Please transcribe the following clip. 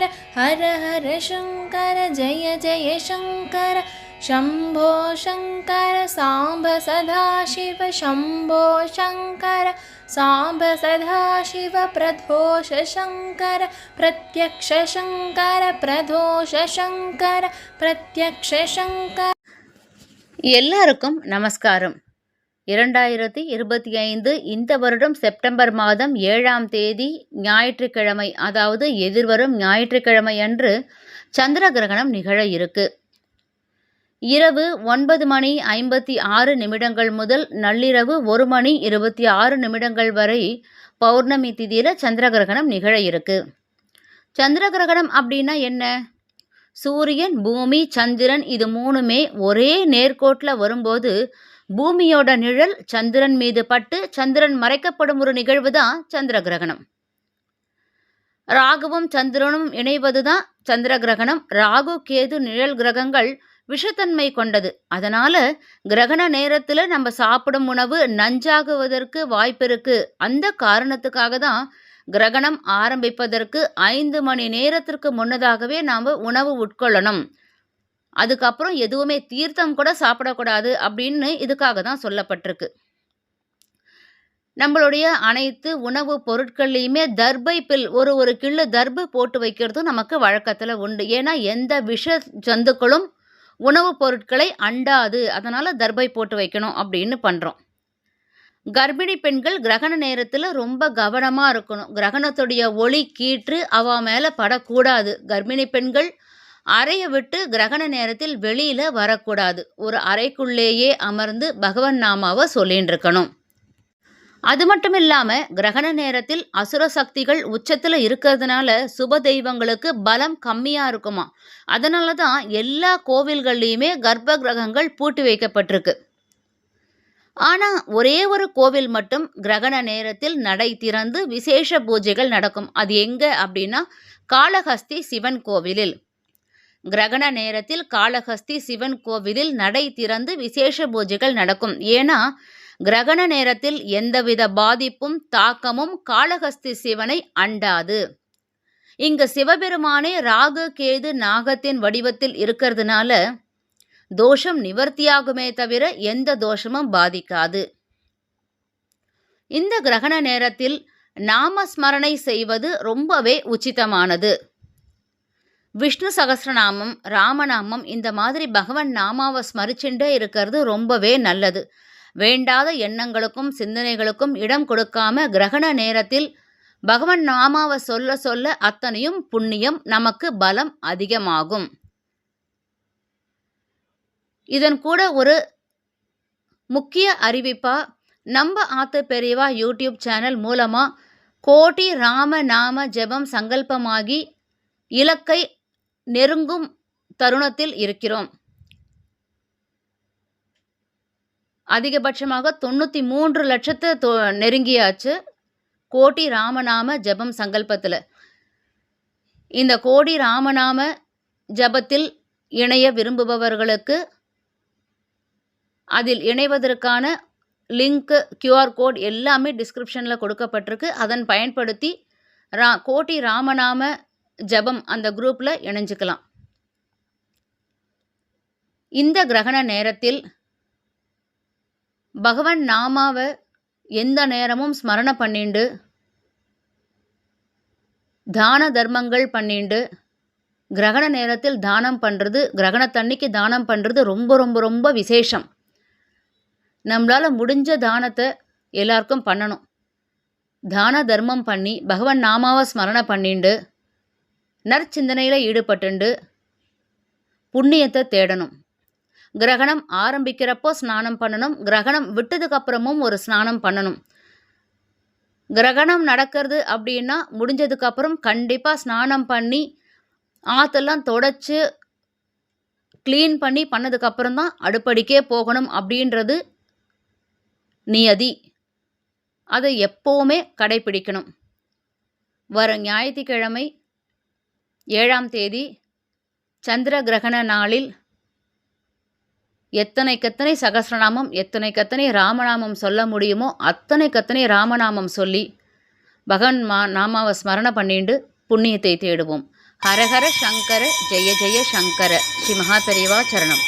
शङ्कर हर हर शङ्कर जय जय शङ्कर शम्भो शङ्कर साम्ब सदाशिव शम्भो शङ्कर साम्ब सदाशिव प्रदोष शङ्कर प्रत्यक्ष शङ्कर प्रदोष शङ्कर प्रत्यक्ष शङ्कर. எல்லாருக்கும் நமஸ்காரம். 2025 இந்த வருடம் செப்டம்பர் மாதம் 7ஆம் தேதி ஞாயிற்றுக்கிழமை, அதாவது எதிர்வரும் ஞாயிற்றுக்கிழமை அன்று சந்திர கிரகணம் நிகழ இருக்கு. இரவு 9:56 முதல் நள்ளிரவு 1:26 வரை பௌர்ணமி திதியில சந்திர கிரகணம் நிகழ இருக்கு. சந்திர கிரகணம் அப்படின்னா என்ன? சூரியன், பூமி, சந்திரன் இது மூணுமே ஒரே நேர்கோட்டில் வரும்போது பூமியோட நிழல் சந்திரன் மீது பட்டு சந்திரன் மறைக்கப்படும் ஒரு நிகழ்வு தான் சந்திர கிரகணம். ராகுவும் சந்திரனும் இணைவது தான் சந்திர கிரகணம். ராகு, கேது நிழல் கிரகங்கள் விஷத்தன்மை கொண்டது. அதனால கிரகண நேரத்தில் நம்ம சாப்பிடும் உணவு நஞ்சாகுவதற்கு வாய்ப்பு இருக்கு. அந்த காரணத்துக்காக தான் கிரகணம் ஆரம்பிப்பதற்கு 5 மணி நேரத்திற்கு முன்னதாகவே நாம் உணவு உட்கொள்ளணும். அதுக்கப்புறம் எதுவுமே தீர்த்தம் கூட சாப்பிடக்கூடாது அப்படின்னு இதுக்காக தான் சொல்லப்பட்டிருக்கு. நம்மளுடைய அனைத்து உணவு பொருட்கள்லையுமே தர்பை பில் ஒரு கிள்ளு தர்பு போட்டு வைக்கிறதும் நமக்கு வழக்கத்தில் உண்டு. ஏன்னா எந்த விஷ ஜந்துக்களும் உணவுப் பொருட்களை அண்டாது, அதனால் தர்பை போட்டு வைக்கணும் அப்படின்னு பண்ணுறோம். கர்ப்பிணி பெண்கள் கிரகண நேரத்தில் ரொம்ப கவனமாக இருக்கணும். கிரகணத்துடைய ஒளி கீற்று அவ மேலே படக்கூடாது. கர்ப்பிணி பெண்கள் அறையை விட்டு கிரகண நேரத்தில் வெளியில் வரக்கூடாது. ஒரு அறைக்குள்ளேயே அமர்ந்து பகவன் நாமாவை சொல்லின்னு இருக்கணும். அது மட்டும் இல்லாமல் கிரகண நேரத்தில் அசுர சக்திகள் உச்சத்தில் இருக்கிறதுனால சுப தெய்வங்களுக்கு பலம் கம்மியாக இருக்குமா. அதனால தான் எல்லா கோவில்கள்லேயுமே கர்ப்ப கிரகங்கள் பூட்டி வைக்கப்பட்டிருக்கு. ஆனால் ஒரே ஒரு கோவில் மட்டும் கிரகண நேரத்தில் நடை திறந்து விசேஷ பூஜைகள் நடக்கும். அது எங்கே அப்படின்னா காளஹஸ்தி சிவன் கோவிலில். கிரகண நேரத்தில் காளஹஸ்தி சிவன் கோவிலில் நடை திறந்து விசேஷ பூஜைகள் நடக்கும். ஏன்னா கிரகண நேரத்தில் எந்தவித பாதிப்பும் தாக்கமும் காளஹஸ்தி சிவனை அண்டாது. இங்கு சிவபெருமானே ராகு, கேது, நாகத்தின் வடிவத்தில் இருக்கிறதுனால தோஷம் நிவர்த்தியாகுமே தவிர எந்த தோஷமும் பாதிக்காது. இந்த கிரகண நேரத்தில் நாமஸ்மரணை செய்வது ரொம்பவே உச்சிதமானது. விஷ்ணு சகஸ்ரநாமம், ராமநாமம் இந்த மாதிரி பகவன் நாமாவை ஸ்மரிச்சுட்டே இருக்கிறது ரொம்பவே நல்லது. வேண்டாத எண்ணங்களுக்கும் சிந்தனைகளுக்கும் இடம் கொடுக்காம கிரகண நேரத்தில் பகவன் நாமாவை சொல்ல சொல்ல அத்தனையும் புண்ணியம், நமக்கு பலம் அதிகமாகும். இதன் கூட ஒரு முக்கிய அறிவிப்பா, நம்ம ஆத்து பெரியவா யூடியூப் சேனல் மூலமாக கோடி ராம நாம ஜெபம் சங்கல்பமாகி இலக்கை நெருங்கும் தருணத்தில் இருக்கிறோம். அதிகபட்சமாக 93 லட்சத்தை நெருங்கியாச்சு கோடி ராமநாம ஜெபம் சங்கல்பத்தில். இந்த கோடி ராமநாம ஜபத்தில் இணைய விரும்புபவர்களுக்கு அதில் இணைவதற்கான லிங்க்கு, கியூஆர் கோட் எல்லாமே டிஸ்கிரிப்ஷனில் கொடுக்கப்பட்டிருக்கு. அதன் பயன்படுத்தி கோடி ராமநாம ஜபம் அந்த குரூப்பில் இணைஞ்சிக்கலாம். இந்த கிரகண நேரத்தில் பகவன் நாமாவை எந்த நேரமும் ஸ்மரண பண்ணிண்டு தான தர்மங்கள் பண்ணிண்டு, கிரகண நேரத்தில் தானம் பண்ணுறது, கிரகணத்தன்னைக்கு தானம் பண்ணுறது ரொம்ப ரொம்ப ரொம்ப விசேஷம். நம்மளால் முடிஞ்ச தானத்தை எல்லாருக்கும் பண்ணணும். தான தர்மம் பண்ணி பகவன் நாமாவை ஸ்மரண பண்ணிண்டு நற்சிந்தனையில் ஈடுபட்டுண்டு புண்ணியத்தை தேடணும். கிரகணம் ஆரம்பிக்கிறப்போ ஸ்நானம் பண்ணணும். கிரகணம் விட்டதுக்கப்புறமும் ஒரு ஸ்நானம் பண்ணணும். கிரகணம் நடக்கிறது அப்படின்னா முடிஞ்சதுக்கப்புறம் கண்டிப்பாக ஸ்நானம் பண்ணி ஆற்றெல்லாம் தொடச்சி க்ளீன் பண்ணதுக்கப்புறம் தான் அடுப்படிக்கே போகணும் அப்படின்றது நியதி. அதை எப்போவுமே கடைபிடிக்கணும். வர ஞாயிற்றுக்கிழமை 7ஆம் தேதி சந்திர கிரகண நாளில் எத்தனைக்கெத்தனை சகஸ்ரநாமம், எத்தனைக்கெத்தனை ராமநாமம் சொல்ல முடியுமோ அத்தனைக்கத்தனை ராமநாமம் சொல்லி பகவன் நாமாவை ஸ்மரண பண்ணிண்டு புண்ணியத்தை தேடுவோம். ஹரஹர சங்கர ஜெய ஜெய சங்கர. ஸ்ரீ மகா பெரியவா சரணம்.